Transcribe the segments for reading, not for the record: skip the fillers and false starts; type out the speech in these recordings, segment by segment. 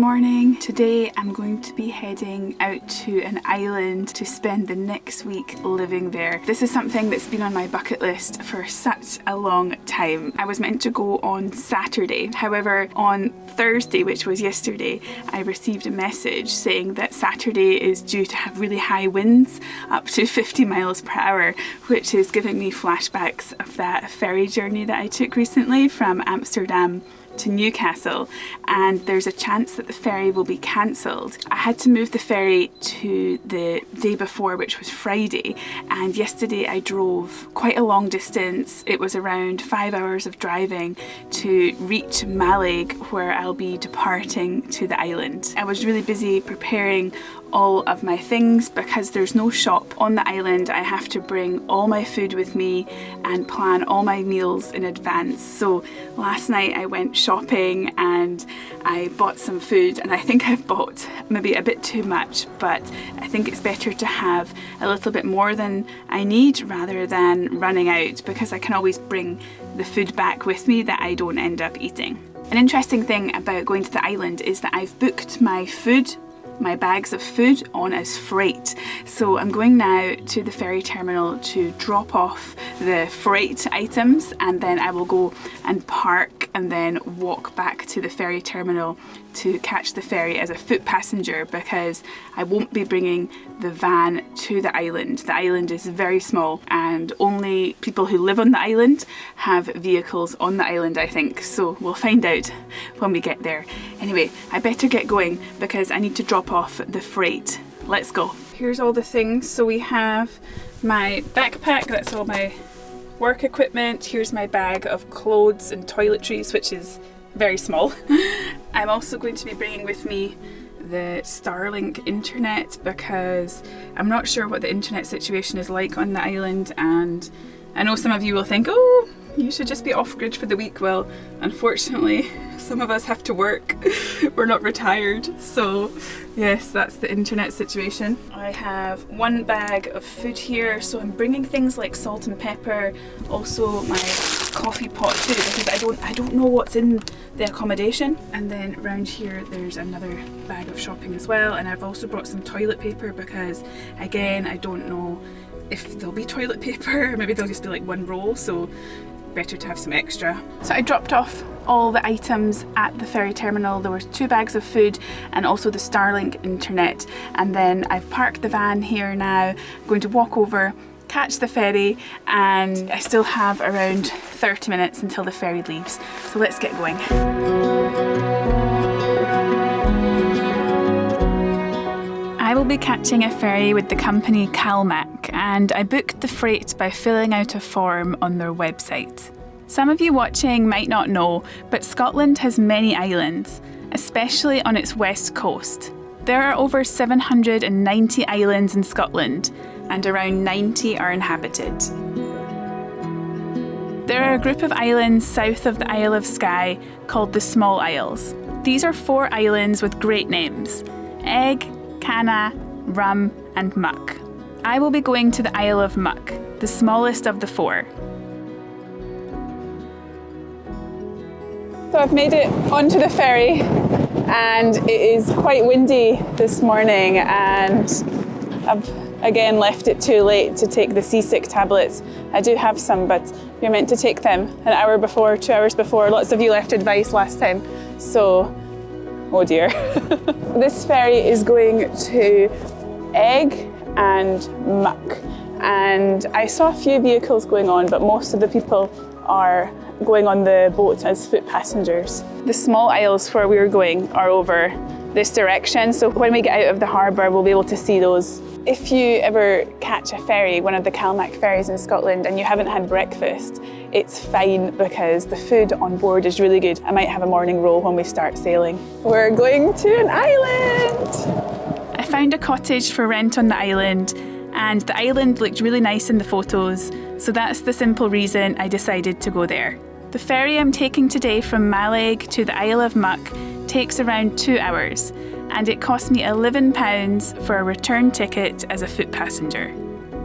morning. Today I'm going to be heading out to an island to spend the next week living there. This is something that's been on my bucket list for such a long time. I was meant to go on Saturday. However, on Thursday, which was yesterday, I received a message saying that Saturday is due to have really high winds, up to 50 miles per hour, which is giving me flashbacks of that ferry journey that I took recently from Amsterdam to Newcastle, and there's a chance that the ferry will be cancelled. I had to move the ferry to the day before, which was Friday, and yesterday I drove quite a long distance. It was around 5 hours of driving to reach Mallaig, where I'll be departing to the island. I was really busy preparing all of my things because there's no shop on the island. I have to bring all my food with me and plan all my meals in advance. So last night I went shopping and I bought some food, and I think I've bought maybe a bit too much, but I think it's better to have a little bit more than I need rather than running out, because I can always bring the food back with me that I don't end up eating. An interesting thing about going to the island is that I've booked my bags of food on as freight. So I'm going now to the ferry terminal to drop off the freight items, and then I will go and park and then walk back to the ferry terminal to catch the ferry as a foot passenger, because I won't be bringing the van to the island. The island is very small and only people who live on the island have vehicles on the island, I think. So we'll find out when we get there. Anyway, I better get going because I need to drop off the freight. Let's go. Here's all the things. So we have my backpack, that's all my work equipment. Here's my bag of clothes and toiletries, which is very small. I'm also going to be bringing with me the Starlink internet because I'm not sure what the internet situation is like on the island, and I know some of you will think, oh, you should just be off-grid for the week. Well, unfortunately, some of us have to work. We're not retired. So yes, that's the internet situation. I have one bag of food here, so I'm bringing things like salt and pepper, also my coffee pot too, because I don't know what's in the accommodation. And then around here there's another bag of shopping as well, and I've also brought some toilet paper because again, I don't know if there'll be toilet paper, maybe there'll just be like one roll, so better to have some extra. So I dropped off all the items at the ferry terminal. There were 2 bags of food and also the Starlink internet, and then I've parked the van here now. I'm going to walk over, catch the ferry, and I still have around 30 minutes until the ferry leaves. So let's get going. I will be catching a ferry with the company CalMac, and I booked the freight by filling out a form on their website. Some of you watching might not know, but Scotland has many islands, especially on its west coast. There are over 790 islands in Scotland, and around 90 are inhabited. There are a group of islands south of the Isle of Skye called the Small Isles. These are 4 islands with great names: Egg, Canna, Rum and Muck. I will be going to the Isle of Muck, the smallest of the 4. So I've made it onto the ferry, and it is quite windy this morning, and I've again left it too late to take the seasick tablets. I do have some, but you're meant to take them an hour before, 2 hours before. Lots of you left advice last time, so oh dear. This ferry is going to Egg and Muck, and I saw a few vehicles going on, but most of the people are going on the boat as foot passengers. The small isles where we were going are over this direction, so when we get out of the harbour we'll be able to see those. If you ever catch a ferry, one of the CalMac ferries in Scotland, and you haven't had breakfast, it's fine because the food on board is really good. I might have a morning roll when we start sailing. We're going to an island! I found a cottage for rent on the island, and the island looked really nice in the photos, so that's the simple reason I decided to go there. The ferry I'm taking today from Mallaig to the Isle of Muck takes around 2 hours, and it cost me £11 for a return ticket as a foot passenger.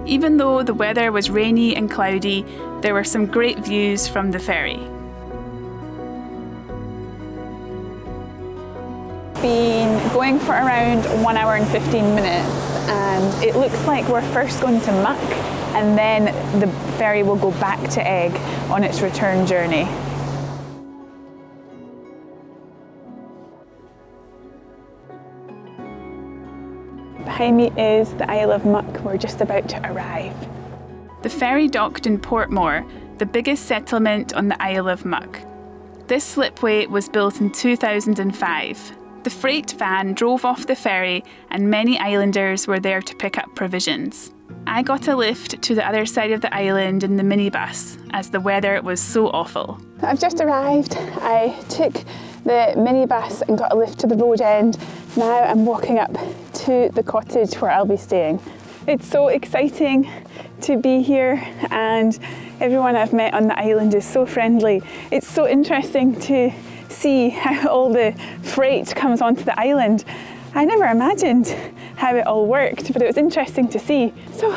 Even though the weather was rainy and cloudy, there were some great views from the ferry. been going for around 1 hour and 15 minutes, and it looks like we're first going to Muck and then the ferry will go back to Egg on its return journey. Behind me is the Isle of Muck. We're just about to arrive. The ferry docked in Portmore, the biggest settlement on the Isle of Muck. This slipway was built in 2005. The freight van drove off the ferry and many islanders were there to pick up provisions. I got a lift to the other side of the island in the minibus as the weather was so awful. I've just arrived. I took the minibus and got a lift to the road end. Now I'm walking up to the cottage where I'll be staying. It's so exciting to be here, and everyone I've met on the island is so friendly. It's so interesting to see how all the freight comes onto the island. I never imagined how it all worked, but it was interesting to see. So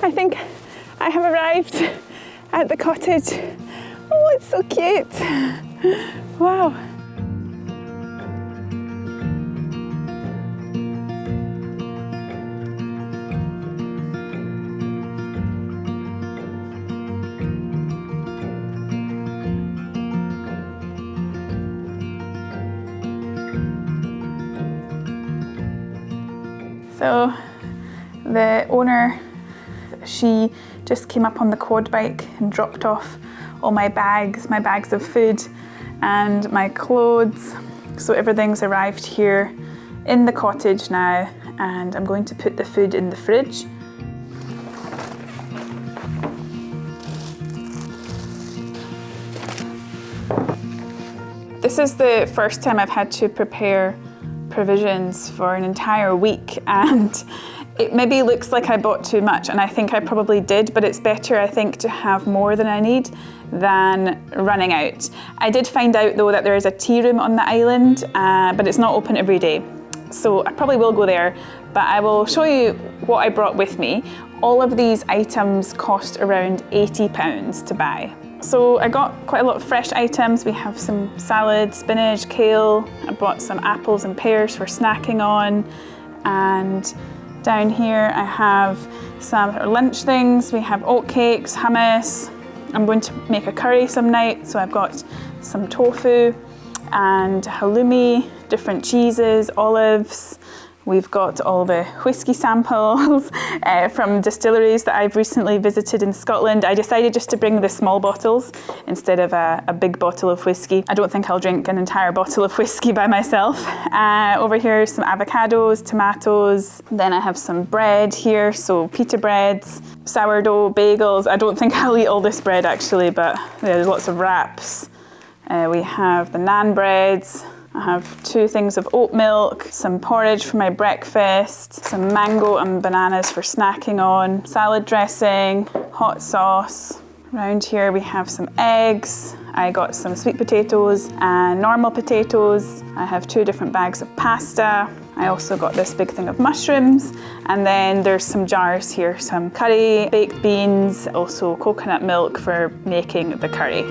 I think I have arrived at the cottage. Oh, it's so cute. Wow. So the owner, she just came up on the quad bike and dropped off all my bags of food and my clothes. So everything's arrived here in the cottage now, and I'm going to put the food in the fridge. This is the first time I've had to prepare provisions for an entire week, and it maybe looks like I bought too much, and I think I probably did, but it's better, I think, to have more than I need than running out. I did find out though that there is a tea room on the island, but it's not open every day, so I probably will go there, but I will show you what I brought with me. All of these items cost around £80 to buy. So I got quite a lot of fresh items. We have some salad, spinach, kale. I bought some apples and pears for snacking on. And down here I have some lunch things. We have oatcakes, hummus. I'm going to make a curry some night, so I've got some tofu and halloumi, different cheeses, olives. We've got all the whiskey samples from distilleries that I've recently visited in Scotland. I decided just to bring the small bottles instead of a big bottle of whiskey. I don't think I'll drink an entire bottle of whiskey by myself. Over here, some avocados, tomatoes. Then I have some bread here, so pita breads, sourdough, bagels. I don't think I'll eat all this bread actually, but there's lots of wraps. We have the naan breads. I have 2 things of oat milk, some porridge for my breakfast, some mango and bananas for snacking on, salad dressing, hot sauce. Around here we have some eggs. I got some sweet potatoes and normal potatoes. I have 2 different bags of pasta. I also got this big thing of mushrooms, and then there's some jars here, some curry, baked beans, also coconut milk for making the curry.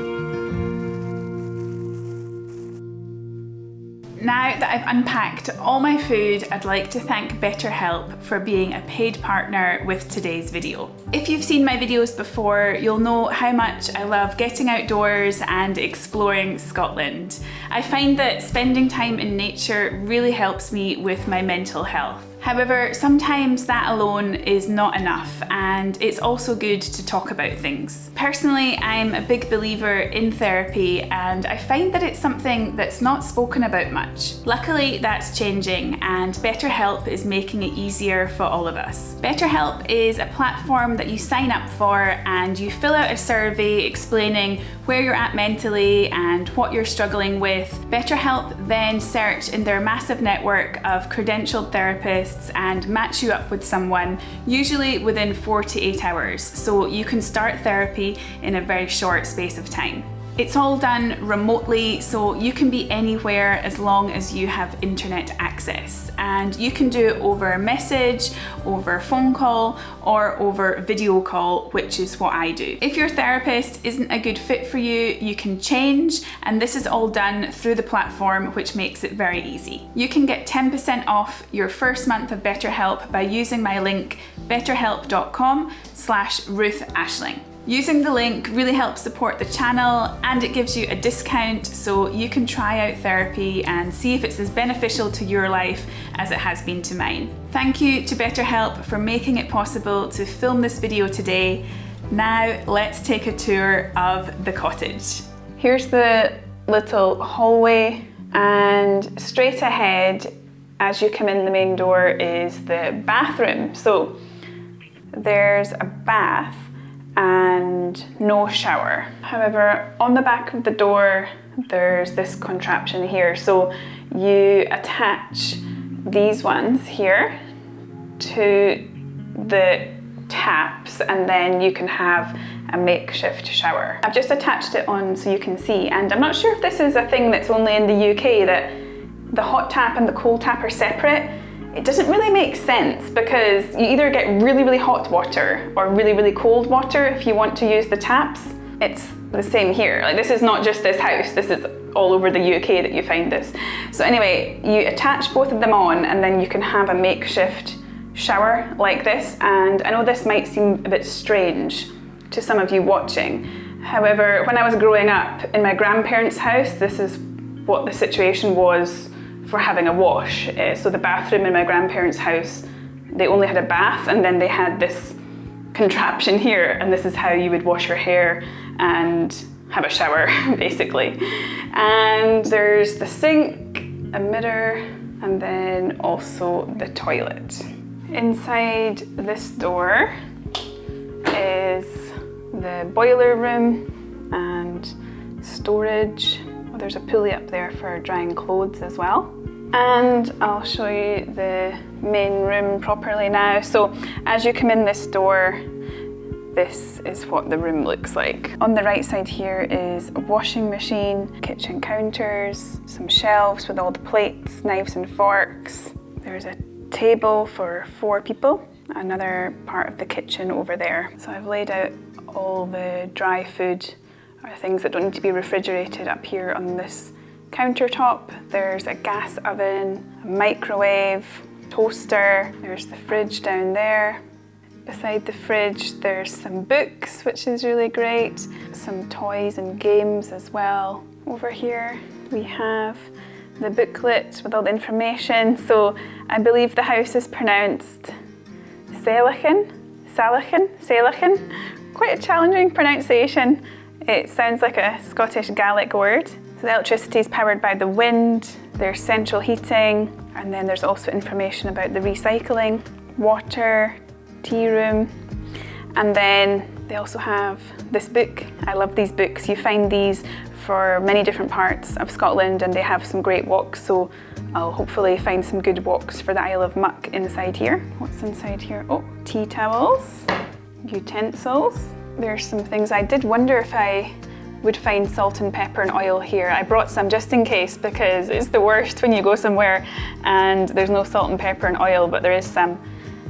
Now that I've unpacked all my food, I'd like to thank BetterHelp for being a paid partner with today's video. If you've seen my videos before, you'll know how much I love getting outdoors and exploring Scotland. I find that spending time in nature really helps me with my mental health. However, sometimes that alone is not enough, and it's also good to talk about things. Personally, I'm a big believer in therapy, and I find that it's something that's not spoken about much. Luckily, that's changing, and BetterHelp is making it easier for all of us. BetterHelp is a platform that you sign up for, and you fill out a survey explaining where you're at mentally and what you're struggling with. BetterHelp then search in their massive network of credentialed therapists and match you up with someone, usually within 4 to 8 hours, so you can start therapy in a very short space of time. It's all done remotely, so you can be anywhere as long as you have internet access. And you can do it over message, over phone call, or over video call, which is what I do. If your therapist isn't a good fit for you, you can change, and this is all done through the platform, which makes it very easy. You can get 10% off your first month of BetterHelp by using my link betterhelp.com/RuthAshling. Using the link really helps support the channel, and it gives you a discount so you can try out therapy and see if it's as beneficial to your life as it has been to mine. Thank you to BetterHelp for making it possible to film this video today. Now let's take a tour of the cottage. Here's the little hallway, and straight ahead as you come in the main door is the bathroom. So there's a bath and no shower. However, on the back of the door, there's this contraption here. So you attach these ones here to the taps, and then you can have a makeshift shower. I've just attached it on so you can see, and I'm not sure if this is a thing that's only in the UK, that the hot tap and the cold tap are separate. It doesn't really make sense because you either get really, really hot water or really, really cold water if you want to use the taps. It's the same here. Like, this is not just this house, this is all over the UK that you find this. So anyway, you attach both of them on, and then you can have a makeshift shower like this. And I know this might seem a bit strange to some of you watching. However, when I was growing up in my grandparents' house, this is what the situation was for having a wash. So the bathroom in my grandparents' house, they only had a bath, and then they had this contraption here, and this is how you would wash your hair and have a shower, basically. And there's the sink, a mirror, and then also the toilet. Inside this door is the boiler room and storage. There's a pulley up there for drying clothes as well. And I'll show you the main room properly now. So as you come in this door, this is what the room looks like. On the right side here is a washing machine, kitchen counters, some shelves with all the plates, knives and forks. There's a table for 4 people, another part of the kitchen over there. So I've laid out all the dry food or things that don't need to be refrigerated up here on this countertop. There's a gas oven, a microwave, toaster. There's the fridge down there. Beside the fridge, there's some books, which is really great. Some toys and games as well. Over here, we have the booklet with all the information. So I believe the house is pronounced Selachen. Quite a challenging pronunciation. It sounds like a Scottish Gaelic word. So the electricity is powered by the wind, there's central heating, and then there's also information about the recycling, water, tea room, and then they also have this book. I love these books. You find these for many different parts of Scotland, and they have some great walks, so I'll hopefully find some good walks for the Isle of Muck inside here. What's inside here? Oh, tea towels, utensils. There's some things. I did wonder if I would find salt and pepper and oil here. I brought some just in case, because it's the worst when you go somewhere and there's no salt and pepper and oil, but there is some.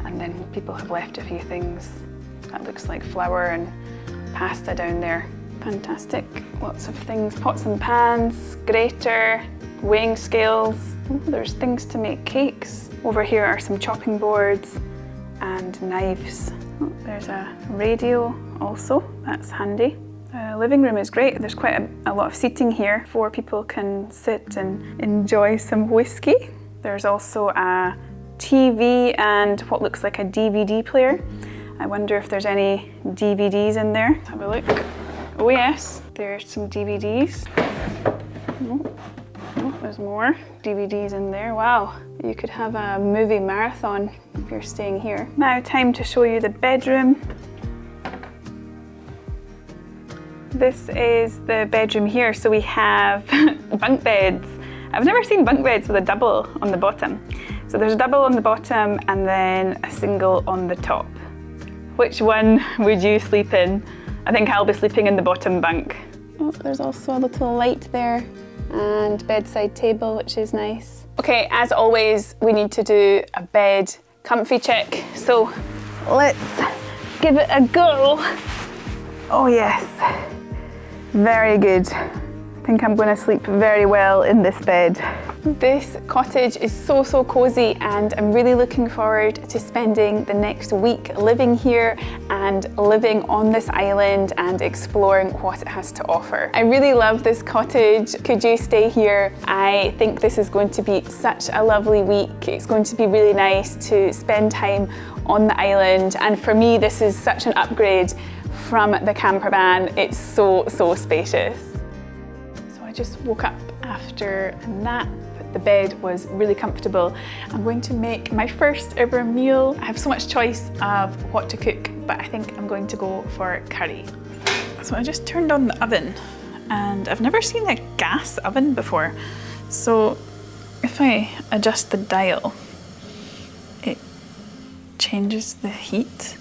And then people have left a few things. That looks like flour and pasta down there. Fantastic. Lots of things. Pots and pans, grater, weighing scales. Oh, there's things to make cakes. Over here are some chopping boards and knives. Oh, there's a radio also, that's handy. The living room is great. There's quite a lot of seating here. 4 people can sit and enjoy some whiskey. There's also a TV and what looks like a DVD player. I wonder if there's any DVDs in there. Let's have a look. Oh yes, there's some DVDs. Oh, there's more DVDs in there. Wow, you could have a movie marathon if you're staying here. Now time to show you the bedroom. This is the bedroom here. So we have bunk beds. I've never seen bunk beds with a double on the bottom. So there's a double on the bottom and then a single on the top. Which one would you sleep in? I think I'll be sleeping in the bottom bunk. Oh, there's also a little light there and bedside table, which is nice. Okay, as always, we need to do a bed comfy check. So let's give it a go. Oh yes, very good. I think I'm going to sleep very well in this bed. This cottage is so cozy, and I'm really looking forward to spending the next week living here and living on this island and exploring what it has to offer. I really love this cottage. Could you stay here? I think this is going to be such a lovely week. It's going to be really nice to spend time on the island, and for me this is such an upgrade from the campervan. It's so spacious. I just woke up after a nap. The bed was really comfortable. I'm going to make my first ever meal. I have so much choice of what to cook, but I think I'm going to go for curry. So I just turned on the oven, and I've never seen a gas oven before. So if I adjust the dial, it changes the heat.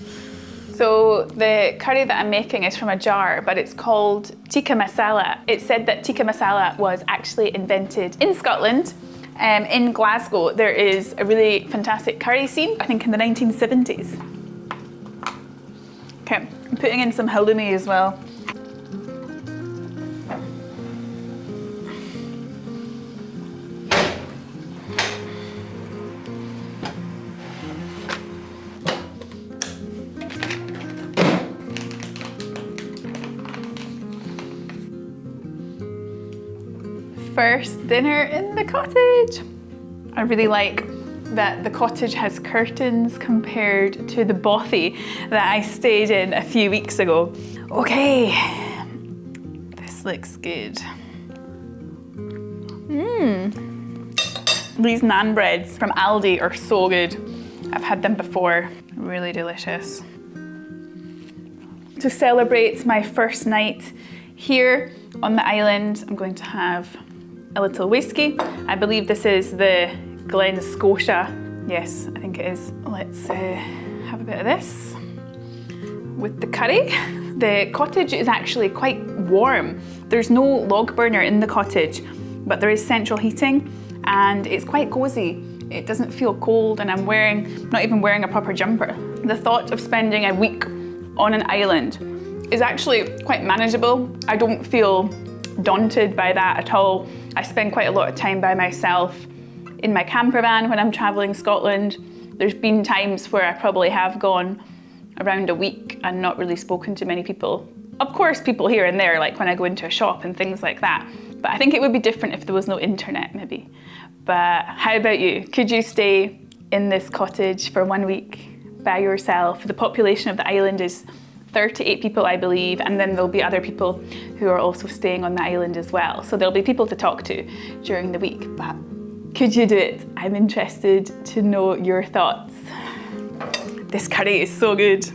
So the curry that I'm making is from a jar, but it's called tikka masala. It said that tikka masala was actually invented in Scotland. In Glasgow, there is a really fantastic curry scene, I think in the 1970s. Okay, I'm putting in some halloumi as well. First dinner in the cottage. I really like that the cottage has curtains compared to the bothy that I stayed in a few weeks ago. Okay, this looks good. These naan breads from Aldi are so good. I've had them before, really delicious. To celebrate my first night here on the island, I'm going to have a little whiskey. I believe this is the Glen Scotia. Yes, I think it is. Let's have a bit of this with the curry. The cottage is actually quite warm. There's no log burner in the cottage, but there is central heating, and it's quite cozy. It doesn't feel cold, and I'm not even wearing a proper jumper. The thought of spending a week on an island is actually quite manageable. I don't feel daunted by that at all. I spend quite a lot of time by myself in my campervan when I'm traveling Scotland. There's been times where I probably have gone around a week and not really spoken to many people. Of course, people here and there, like when I go into a shop and things like that. But I think it would be different if there was no internet, maybe. But how about you? Could you stay in this cottage for 1 week by yourself? The population of the island is 38 people, I believe, and then there'll be other people who are also staying on the island as well. So there'll be people to talk to during the week, but could you do it? I'm interested to know your thoughts. This curry is so good.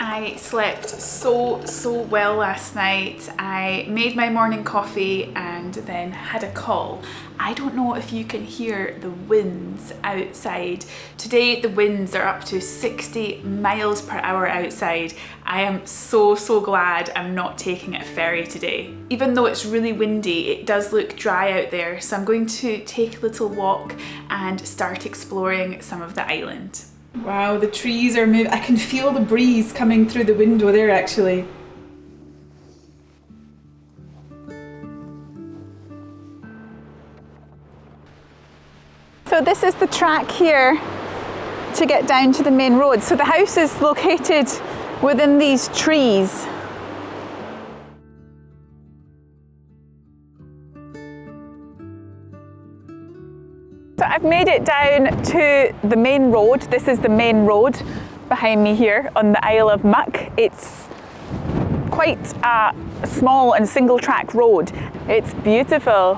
I slept so well last night. I made my morning coffee and then had a call. I don't know if you can hear the winds outside. Today the winds are up to 60 miles per hour outside. I am so glad I'm not taking a ferry today. Even though it's really windy, it does look dry out there, so I'm going to take a little walk and start exploring some of the island. Wow, the trees are moving. I can feel the breeze coming through the window there actually. So this is the track here to get down to the main road. So the house is located within these trees. So I've made it down to the main road. This is the main road behind me here on the Isle of Muck. It's quite a small and single track road. It's beautiful.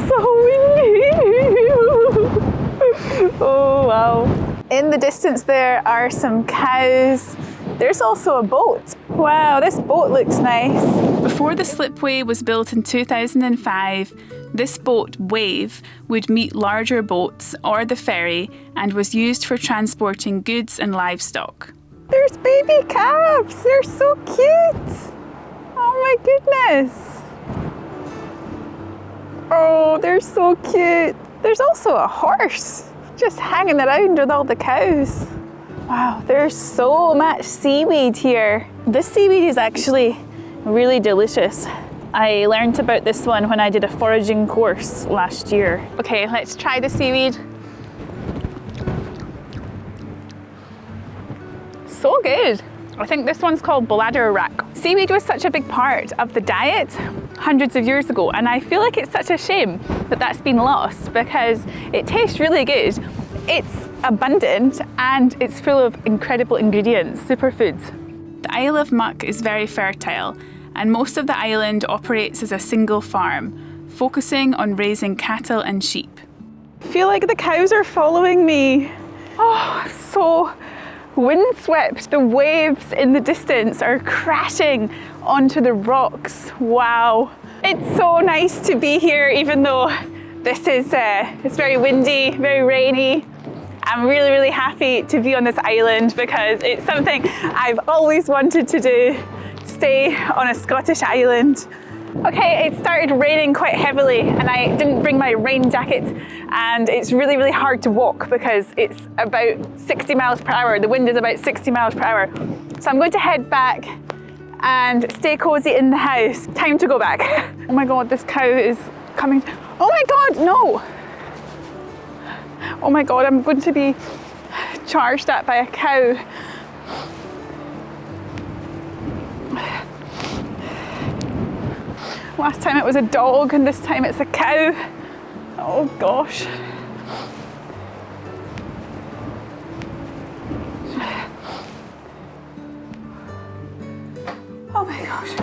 So windy. Oh wow. In the distance there are some cows. There's also a boat. Wow, this boat looks nice. Before the slipway was built in 2005, this boat, Wave, would meet larger boats or the ferry and was used for transporting goods and livestock. There's baby calves. They're so cute. Oh my goodness. Oh, they're so cute. There's also a horse just hanging around with all the cows. Wow, there's so much seaweed here. This seaweed is actually really delicious. I learned about this one when I did a foraging course last year. Okay, let's try the seaweed. So good. I think this one's called bladder wrack. Seaweed was such a big part of the diet hundreds of years ago, and I feel like it's such a shame that that's been lost because it tastes really good. It's abundant and it's full of incredible ingredients, superfoods. The Isle of Muck is very fertile, and most of the island operates as a single farm, focusing on raising cattle and sheep. I feel like the cows are following me. Oh, so windswept. The waves in the distance are crashing onto the rocks. Wow. It's so nice to be here, even though this is it's very windy, very rainy. I'm really, really happy to be on this island because it's something I've always wanted to do, stay on a Scottish island. Okay, it started raining quite heavily and I didn't bring my rain jacket, and it's really, really hard to walk because it's about 60 miles per hour. The wind is about 60 miles per hour. So I'm going to head back and stay cozy in the house. Time to go back. Oh my God, this cow is coming. Oh my God, no. Oh my God, I'm going to be charged at by a cow. Last time it was a dog and this time it's a cow. Oh gosh. Oh my gosh.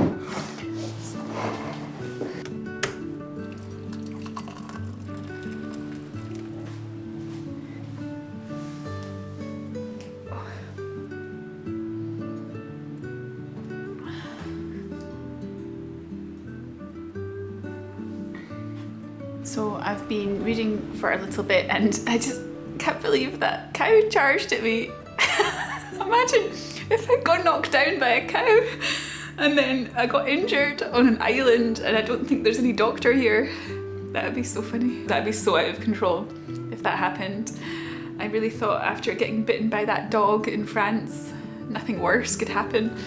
So I've been reading for a little bit and I just can't believe that cow charged at me. Imagine if I got knocked down by a cow and then I got injured on an island and I don't think there's any doctor here. That would be so funny. That would be so out of control if that happened. I really thought after getting bitten by that dog in France, nothing worse could happen.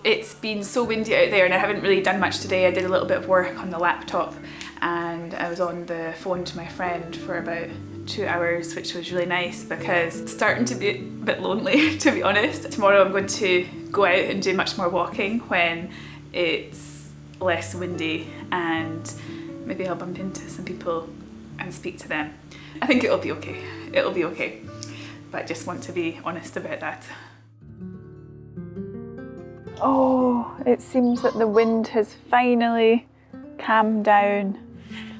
It's been so windy out there and I haven't really done much today. I did a little bit of work on the laptop and I was on the phone to my friend for about 2 hours, which was really nice because it's starting to be a bit lonely, to be honest. Tomorrow I'm going to go out and do much more walking when it's less windy, and maybe I'll bump into some people and speak to them. I think it'll be okay. It'll be okay. But I just want to be honest about that. Oh, it seems that the wind has finally calmed down.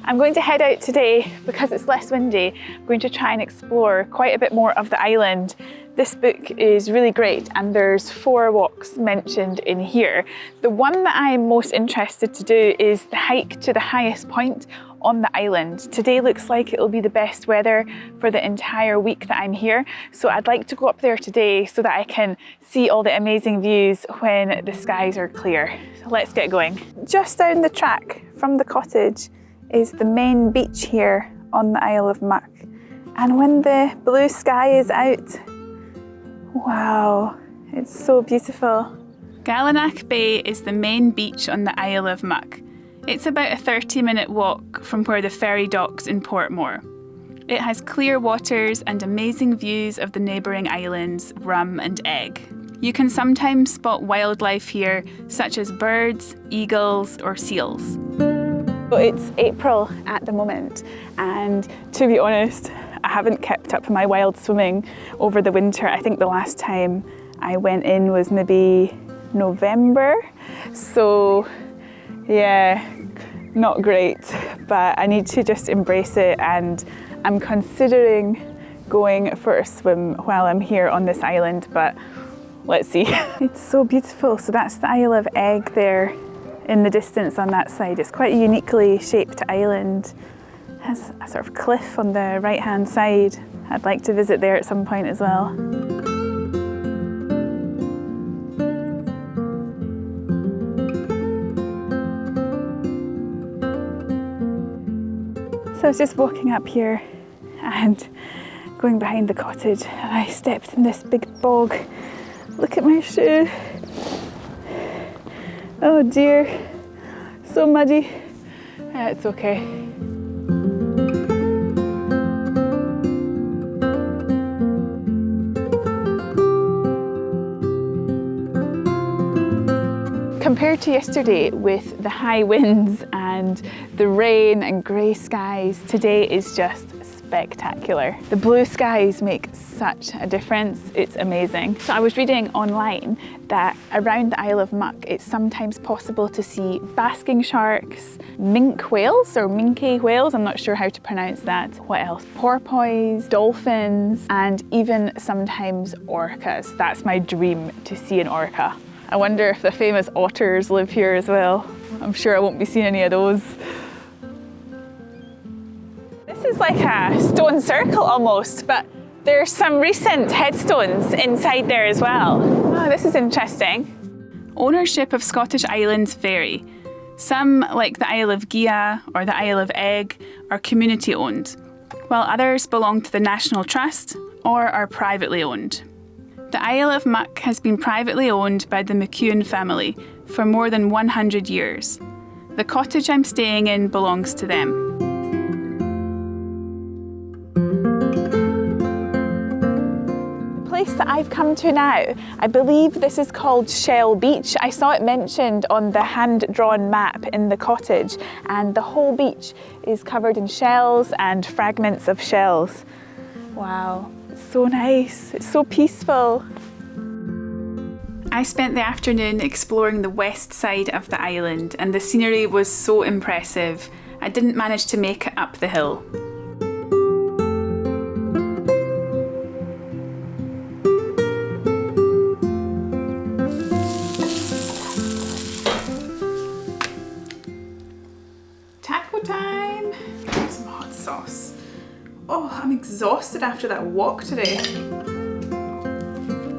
I'm going to head out today because it's less windy. I'm going to try and explore quite a bit more of the island. This book is really great and there's 4 walks mentioned in here. The one that I'm most interested to do is the hike to the highest point on the island. Today looks like it'll be the best weather for the entire week that I'm here. So I'd like to go up there today so that I can see all the amazing views when the skies are clear. So let's get going. Just down the track from the cottage is the main beach here on the Isle of Muck. And when the blue sky is out, wow, it's so beautiful. Gallinach Bay is the main beach on the Isle of Muck. It's about a 30-minute walk from where the ferry docks in Portmore. It has clear waters and amazing views of the neighbouring islands, Rum and Egg. You can sometimes spot wildlife here, such as birds, eagles or seals. It's April at the moment, and to be honest, I haven't kept up my wild swimming over the winter. I think the last time I went in was maybe November. So yeah, not great, but I need to just embrace it, and I'm considering going for a swim while I'm here on this island, but let's see. It's so beautiful. So that's the Isle of Egg there in the distance on that side. It's quite a uniquely shaped island. It has a sort of cliff on the right hand side. I'd like to visit there at some point as well. So I was just walking up here and going behind the cottage, and I stepped in this big bog. Look at my shoe. Oh dear, so muddy. Yeah, it's okay. Compared to yesterday with the high winds and the rain and grey skies, today is just spectacular. The blue skies make such a difference, it's amazing. So I was reading online that around the Isle of Muck it's sometimes possible to see basking sharks, minke whales or minke whales, I'm not sure how to pronounce that. What else? Porpoise, dolphins, and even sometimes orcas. That's my dream, to see an orca. I wonder if the famous otters live here as well. I'm sure I won't be seeing any of those. This is like a stone circle almost, but there's some recent headstones inside there as well. Oh, this is interesting. Ownership of Scottish islands vary. Some, like the Isle of Gia or the Isle of Egg, are community owned, while others belong to the National Trust or are privately owned. The Isle of Muck has been privately owned by the McEwen family for more than 100 years. The cottage I'm staying in belongs to them. The place that I've come to now, I believe this is called Shell Beach. I saw it mentioned on the hand-drawn map in the cottage, and the whole beach is covered in shells and fragments of shells. Wow. So nice, it's so peaceful. I spent the afternoon exploring the west side of the island, and the scenery was so impressive. I didn't manage to make it up the hill. Taco time! Some hot sauce. Oh, I'm exhausted after that walk today.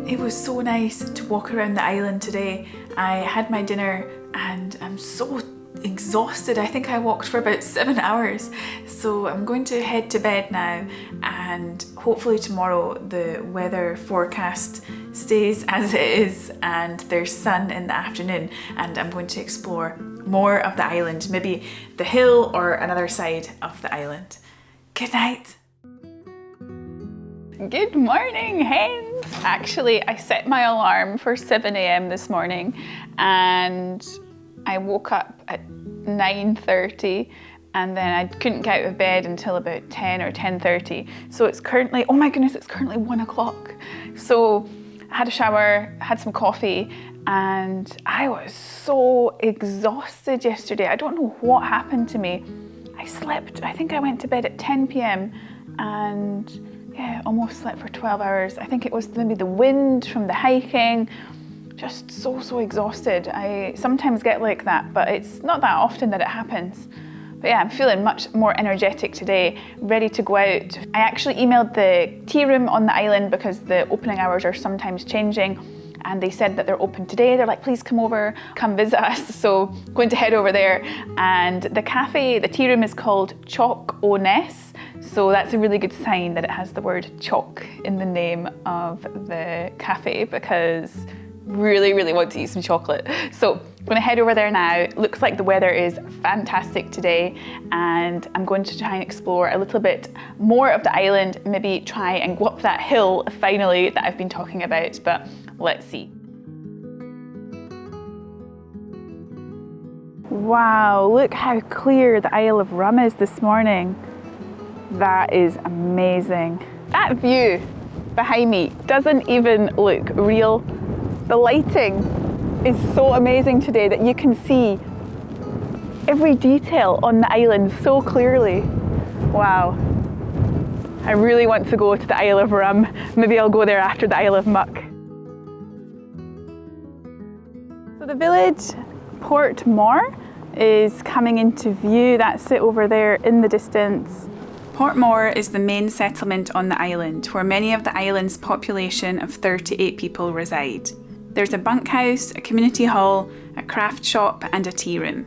It was so nice to walk around the island today. I had my dinner and I'm so exhausted. I think I walked for about 7 hours. So I'm going to head to bed now, and hopefully tomorrow the weather forecast stays as it is and there's sun in the afternoon, and I'm going to explore more of the island, maybe the hill or another side of the island. Good night. Good morning, hens. Actually, I set my alarm for 7 a.m. this morning, and I woke up at 9:30, and then I couldn't get out of bed until about 10 or 10:30. So it's currently, oh my goodness, it's currently 1 o'clock. So I had a shower, had some coffee, and I was so exhausted yesterday. I don't know what happened to me. I slept, I think I went to bed at 10 p.m. and yeah, almost slept for 12 hours. I think it was maybe the wind from the hiking. Just so exhausted. I sometimes get like that, but it's not that often that it happens. But yeah, I'm feeling much more energetic today, ready to go out. I actually emailed the tea room on the island because the opening hours are sometimes changing, and they said that they're open today. They're like, please come over, come visit us. So I'm going to head over there. And the cafe, the tea room is called Chalk O'Ness. So that's a really good sign that it has the word chalk in the name of the cafe, because really want to eat some chocolate. So I'm going to head over there now. It looks like the weather is fantastic today, and I'm going to try and explore a little bit more of the island, maybe try and go up that hill finally that I've been talking about, but let's see. Wow, look how clear the Isle of Rum is this morning. That is amazing. That view behind me doesn't even look real. The lighting is so amazing today that you can see every detail on the island so clearly. Wow. I really want to go to the Isle of Rum. Maybe I'll go there after the Isle of Muck. So the village Portmore is coming into view. That's it over there in the distance. Portmore is the main settlement on the island, where many of the island's population of 38 people reside. There's a bunkhouse, a community hall, a craft shop and a tea room.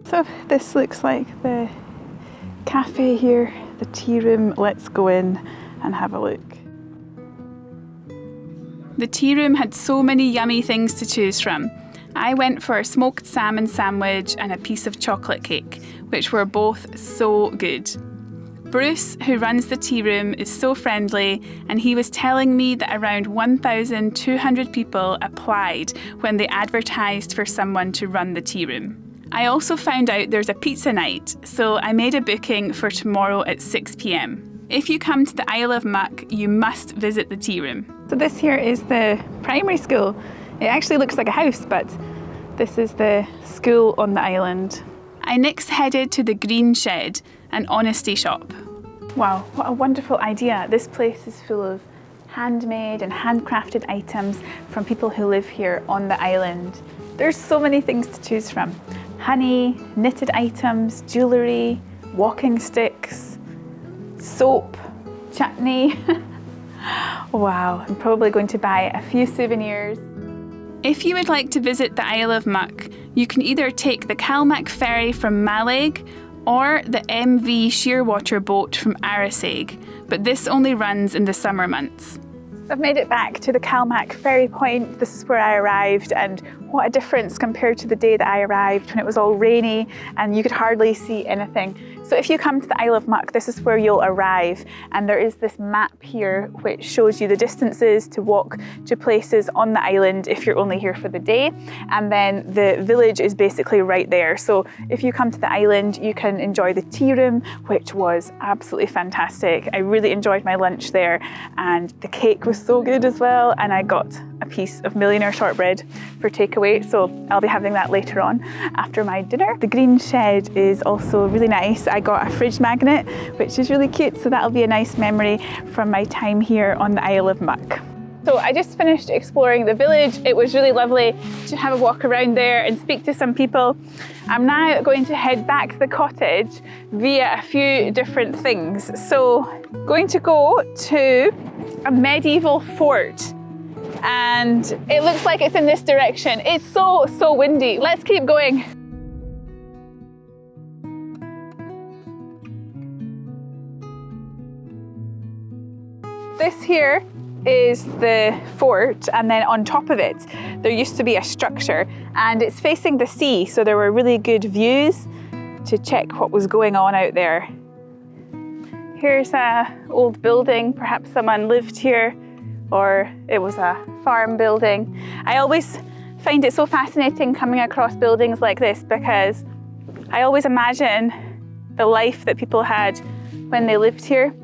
So this looks like the cafe here, the tea room. Let's go in and have a look. The tea room had so many yummy things to choose from. I went for a smoked salmon sandwich and a piece of chocolate cake, which were both so good. Bruce, who runs the tea room, is so friendly, and he was telling me that around 1,200 people applied when they advertised for someone to run the tea room. I also found out there's a pizza night, so I made a booking for tomorrow at 6 p.m. If you come to the Isle of Muck, you must visit the tea room. So this here is the primary school. It actually looks like a house, but this is the school on the island. I next headed to the Green Shed, an honesty shop. Wow, what a wonderful idea. This place is full of handmade and handcrafted items from people who live here on the island. There's so many things to choose from. Honey, knitted items, jewellery, walking sticks, soap, chutney. Wow, I'm probably going to buy a few souvenirs. If you would like to visit the Isle of Muck, you can either take the Calmac ferry from Mallaig or the MV Shearwater boat from Arisaig, but this only runs in the summer months. I've made it back to the Calmac ferry point. This is where I arrived, and what a difference compared to the day that I arrived when it was all rainy and you could hardly see anything. So if you come to the Isle of Muck, this is where you'll arrive, and there is this map here which shows you the distances to walk to places on the island if you're only here for the day, and then the village is basically right there. So if you come to the island, you can enjoy the tea room, which was absolutely fantastic. I really enjoyed my lunch there, and the cake was so good as well, and I got a piece of millionaire shortbread for takeaway, so I'll be having that later on after my dinner. The Green Shed is also really nice. I got a fridge magnet, which is really cute, so that'll be a nice memory from my time here on the Isle of Muck. So I just finished exploring the village. It was really lovely to have a walk around there and speak to some people. I'm now going to head back to the cottage via a few different things. So going to go to a medieval fort, and it looks like it's in this direction. It's so windy. Let's keep going. This here is the fort, and then on top of it there used to be a structure, and it's facing the sea, so there were really good views to check what was going on out there. Here's an old building, perhaps someone lived here, or it was a farm building. I always find it so fascinating coming across buildings like this, because I always imagine the life that people had when they lived here.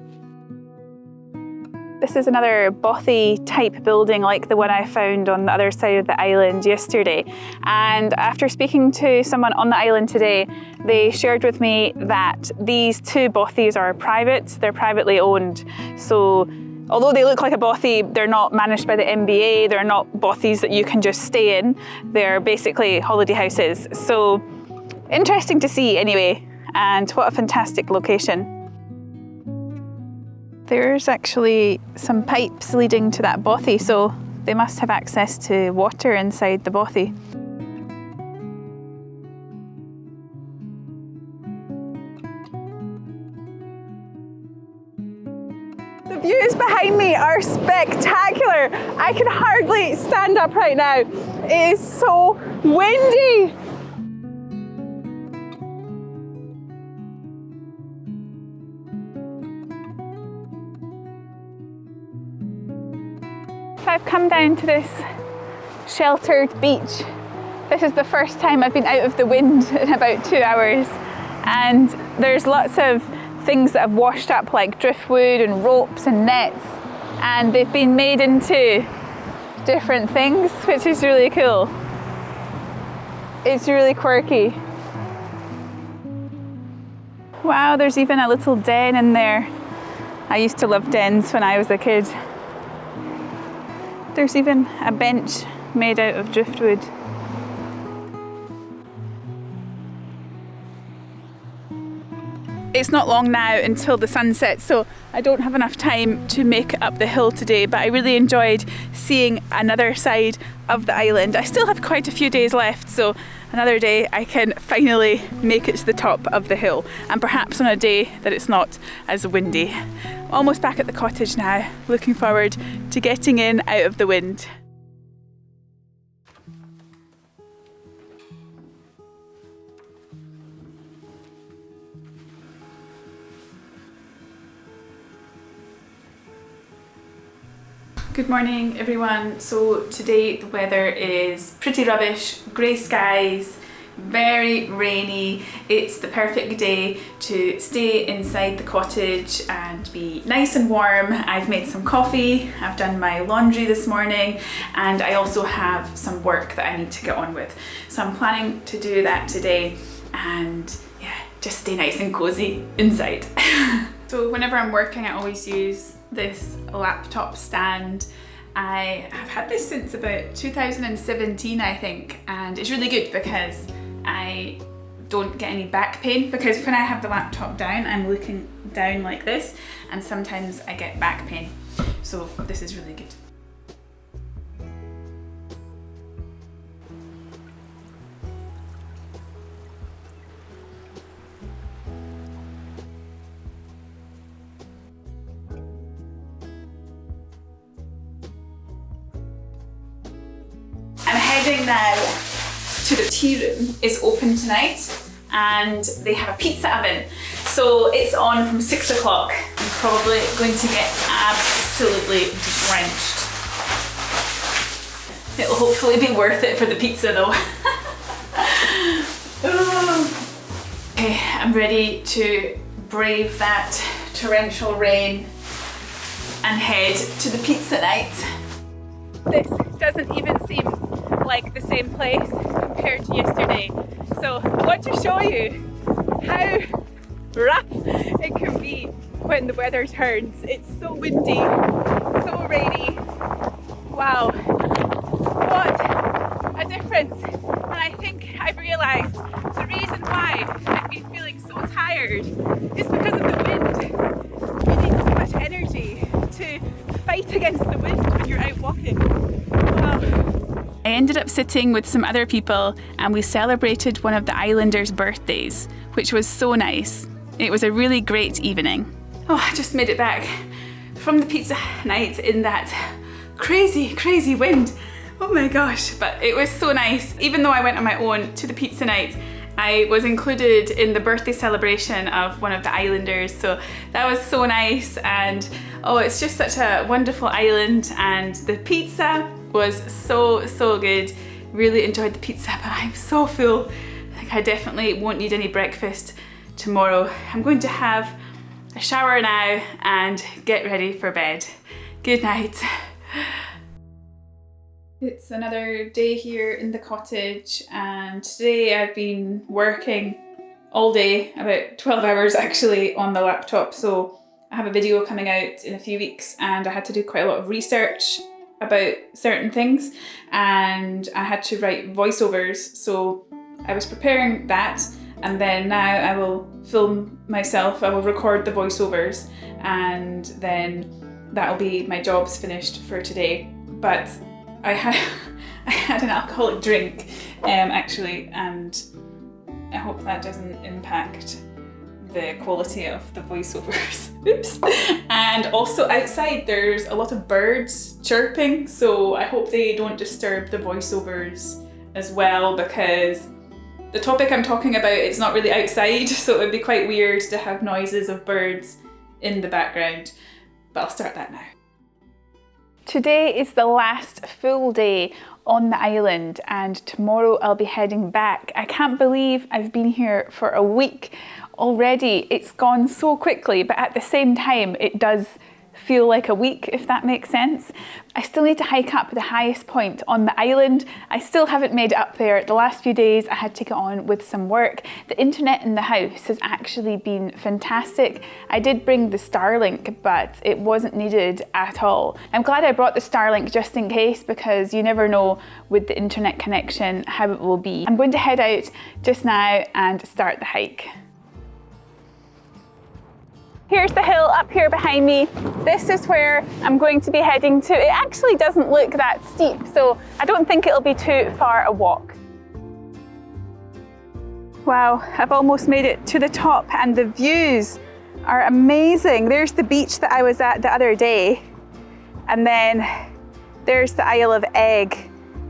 This is another bothy type building like the one I found on the other side of the island yesterday. And after speaking to someone on the island today, they shared with me that these two bothies are private, they're privately owned. So although they look like a bothy, they're not managed by the MBA, they're not bothies that you can just stay in. They're basically holiday houses. So interesting to see anyway, and what a fantastic location. There's actually some pipes leading to that bothy, so they must have access to water inside the bothy. The views behind me are spectacular. I can hardly stand up right now. It is so windy. So I've come down to this sheltered beach. This is the first time I've been out of the wind in about 2 hours, and there's lots of things that have washed up, like driftwood and ropes and nets, and they've been made into different things, which is really cool. It's really quirky. Wow, there's even a little den in there. I used to love dens when I was a kid. There's even a bench made out of driftwood. It's not long now until the sun sets, so I don't have enough time to make it up the hill today, but I really enjoyed seeing another side of the island. I still have quite a few days left, so another day I can finally make it to the top of the hill, and perhaps on a day that it's not as windy. Almost back at the cottage now, looking forward to getting in out of the wind. Good morning everyone. So today the weather is pretty rubbish, grey skies, very rainy. It's the perfect day to stay inside the cottage and be nice and warm. I've made some coffee, I've done my laundry this morning, and I also have some work that I need to get on with. So I'm planning to do that today and yeah, just stay nice and cozy inside. So whenever I'm working I always use this laptop stand. I have had this since about 2017 I think, and it's really good because I don't get any back pain, because when I have the laptop down I'm looking down like this and sometimes I get back pain, so this is really good. I'm heading now to the tea room. It's open tonight and they have a pizza oven. So it's on from 6 o'clock. I'm probably going to get absolutely drenched. It'll hopefully be worth it for the pizza though. Okay, I'm ready to brave that torrential rain and head to the pizza night. This doesn't even seem like the same place compared to yesterday. So I want to show you how rough it can be when the weather turns. It's so windy, so rainy. Wow, what a difference. And I think I've realised the reason why I've been feeling so tired is because of the wind. You need so much energy to fight against the wind when you're out walking. Wow. I ended up sitting with some other people and we celebrated one of the islanders' birthdays, which was so nice. It was a really great evening. Oh, I just made it back from the pizza night in that crazy, crazy wind. Oh my gosh, but it was so nice. Even though I went on my own to the pizza night, I was included in the birthday celebration of one of the islanders, so that was so nice. And oh, it's just such a wonderful island, and the pizza was so good. Really enjoyed the pizza, but I'm so full. I think I definitely won't need any breakfast tomorrow. I'm going to have a shower now and get ready for bed. Good night. It's another day here in the cottage, and today I've been working all day, about 12 hours actually, on the laptop. So I have a video coming out in a few weeks and I had to do quite a lot of research about certain things and I had to write voiceovers. So I was preparing that, and then now I will film myself, I will record the voiceovers, and then that'll be my jobs finished for today. But I had an alcoholic drink actually, and I hope that doesn't impact the quality of the voiceovers. Oops. And also outside there's a lot of birds chirping, so I hope they don't disturb the voiceovers as well, because the topic I'm talking about is not really outside, so it would be quite weird to have noises of birds in the background. But I'll start that now. Today is the last full day on the island, and tomorrow I'll be heading back. I can't believe I've been here for a week already. It's gone so quickly, but at the same time it does feel like a week, if that makes sense. I still need to hike up the highest point on the island. I still haven't made it up there. The last few days I had to get on with some work. The internet in the house has actually been fantastic. I did bring the Starlink, but it wasn't needed at all. I'm glad I brought the Starlink just in case, because you never know with the internet connection how it will be. I'm going to head out just now and start the hike. Here's the hill up here behind me. This is where I'm going to be heading to. It actually doesn't look that steep, so I don't think it'll be too far a walk. Wow, I've almost made it to the top and the views are amazing. There's the beach that I was at the other day, and then there's the Isle of Egg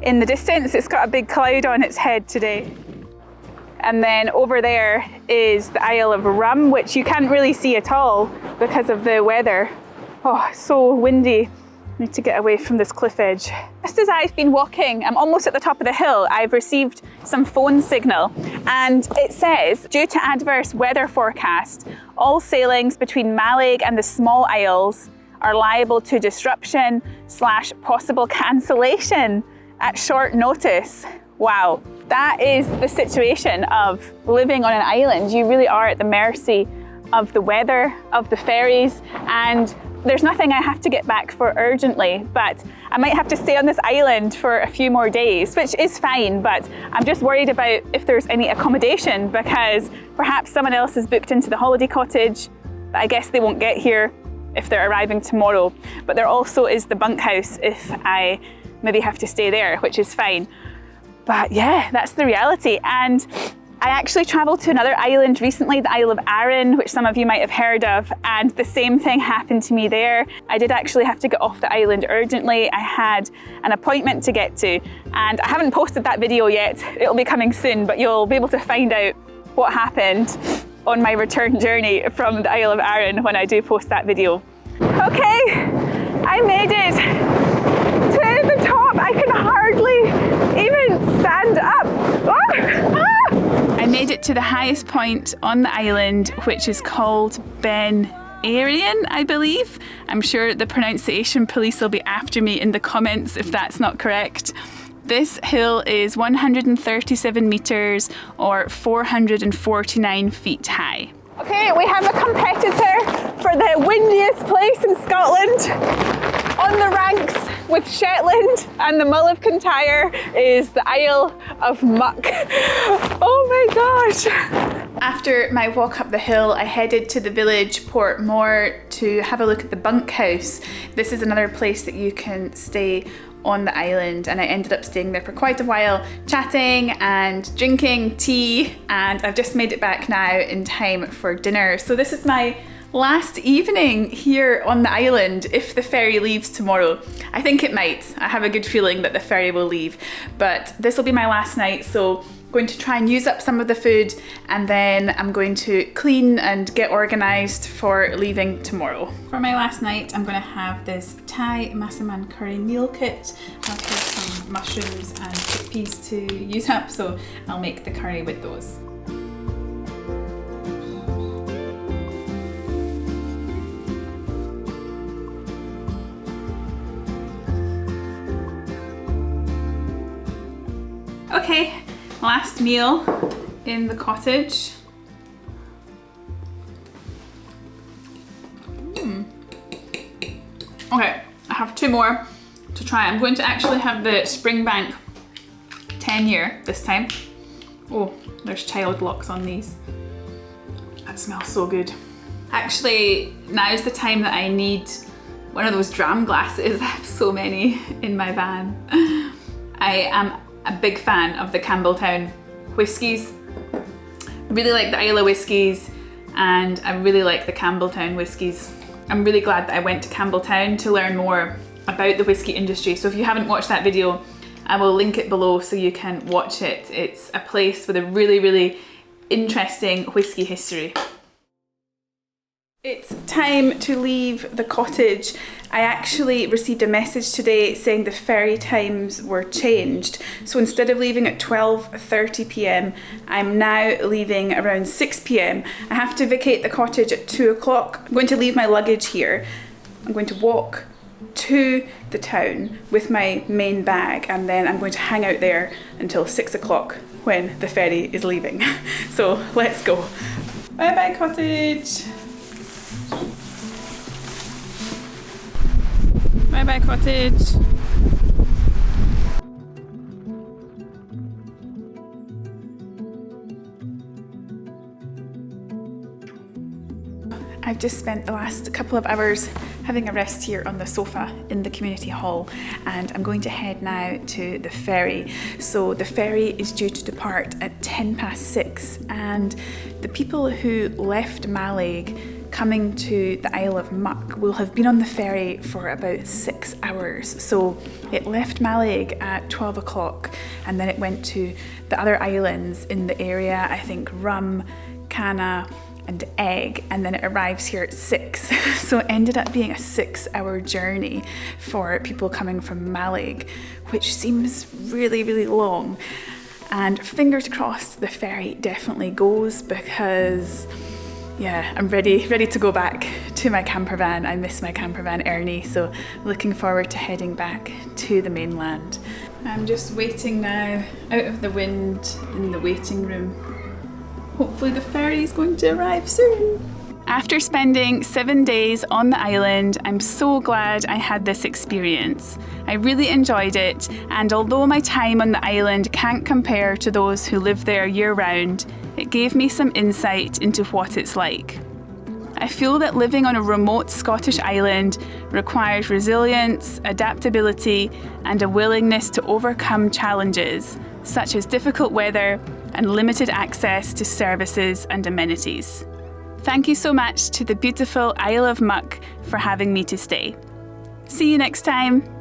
in the distance. It's got a big cloud on its head today. And then over there is the Isle of Rum, which you can't really see at all because of the weather. Oh, it's so windy. I need to get away from this cliff edge. Just as I've been walking, I'm almost at the top of the hill, I've received some phone signal, and it says, due to adverse weather forecast, all sailings between Mallaig and the small isles are liable to disruption / possible cancellation at short notice. Wow, that is the situation of living on an island. You really are at the mercy of the weather, of the ferries, and there's nothing I have to get back for urgently, but I might have to stay on this island for a few more days, which is fine, but I'm just worried about if there's any accommodation, because perhaps someone else is booked into the holiday cottage, but I guess they won't get here if they're arriving tomorrow. But there also is the bunkhouse if I maybe have to stay there, which is fine. But yeah, that's the reality. And I actually travelled to another island recently, the Isle of Arran, which some of you might have heard of, and the same thing happened to me there. I did actually have to get off the island urgently. I had an appointment to get to, and I haven't posted that video yet. It'll be coming soon, but you'll be able to find out what happened on my return journey from the Isle of Arran when I do post that video. Okay, I made it to the top. I can hardly even stand up. I made it to the highest point on the island, which is called Ben Arian, I believe. I'm sure the pronunciation police will be after me in the comments if that's not correct. This hill is 137 metres or 449 feet high. Okay, we have a competitor for the windiest place in Scotland. On the ranks with Shetland and the Mull of Kintyre is the Isle of Muck. Oh my gosh! After my walk up the hill, I headed to the village Portmore to have a look at the bunkhouse. This is another place that you can stay on the island, and I ended up staying there for quite a while, chatting and drinking tea, and I've just made it back now in time for dinner. So this is my last evening here on the island if the ferry leaves tomorrow. I think it might. I have a good feeling that the ferry will leave, but this will be my last night, so I'm going to try and use up some of the food, and then I'm going to clean and get organised for leaving tomorrow. For my last night, I'm going to have this Thai Massaman curry meal kit. I've got some mushrooms and chickpeas to use up, so I'll make the curry with those. Okay, last meal in the cottage. Okay, I have two more to try. I'm going to actually have the Springbank 10-year this time. Oh, there's child locks on these. That smells so good. Actually, now's the time that I need one of those dram glasses. I have so many in my van. I am a big fan of the Campbelltown whiskies. I really like the Islay whiskies, and I really like the Campbelltown whiskies. I'm really glad that I went to Campbelltown to learn more about the whiskey industry. So if you haven't watched that video, I will link it below so you can watch it. It's a place with a really, really interesting whiskey history. It's time to leave the cottage. I actually received a message today saying the ferry times were changed. So instead of leaving at 12:30 p.m, I'm now leaving around 6 p.m. I have to vacate the cottage at 2 o'clock. I'm going to leave my luggage here. I'm going to walk to the town with my main bag, and then I'm going to hang out there until 6 o'clock when the ferry is leaving. So let's go. Bye bye cottage. Bye bye cottage. I've just spent the last couple of hours having a rest here on the sofa in the community hall, and I'm going to head now to the ferry. So the ferry is due to depart at 6:10, and the people who left Mallaig coming to the Isle of Muck will have been on the ferry for about 6 hours. So it left Mallaig at 12 o'clock and then it went to the other islands in the area, I think Rum, Canna and Egg, and then it arrives here at 6. So it ended up being a 6-hour journey for people coming from Mallaig, which seems really, really long. And fingers crossed the ferry definitely goes, because yeah, I'm ready to go back to my campervan. I miss my campervan Ernie, so looking forward to heading back to the mainland. I'm just waiting now out of the wind in the waiting room. Hopefully the ferry is going to arrive soon. After spending 7 days on the island, I'm so glad I had this experience. I really enjoyed it, and although my time on the island can't compare to those who live there year-round, it gave me some insight into what it's like. I feel that living on a remote Scottish island requires resilience, adaptability, and a willingness to overcome challenges, such as difficult weather and limited access to services and amenities. Thank you so much to the beautiful Isle of Muck for having me to stay. See you next time.